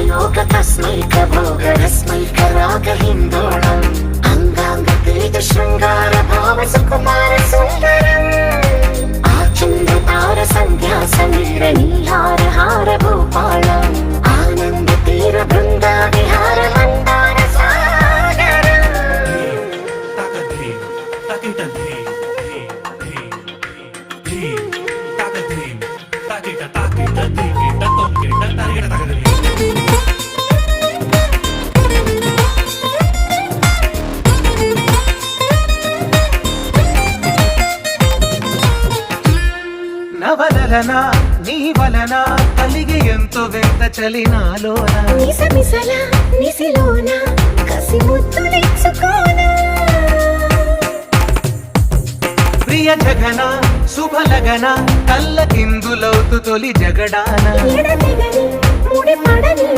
योग तस्मैक भोगरस्मैक रागहिन्दोळम् अंगांग तेज शृंगार भाव सुकुमार सुंदरम् आचन्द्र तार संध्या समीर नीहार हार भूपालम् आनंद तीर बृंदा विहार मंदार सागरम् నవలన నీ వలన కలిగి ఎంతో వింత చలి నాలోన నిసమిసల నిసిలోన కసి ముద్దులిచ్చుకోనా ప్రియ జగన శుభలగన కళ్ళ కిందులవుతు తొలి జగడాన ఎడతెగని ముడి పడని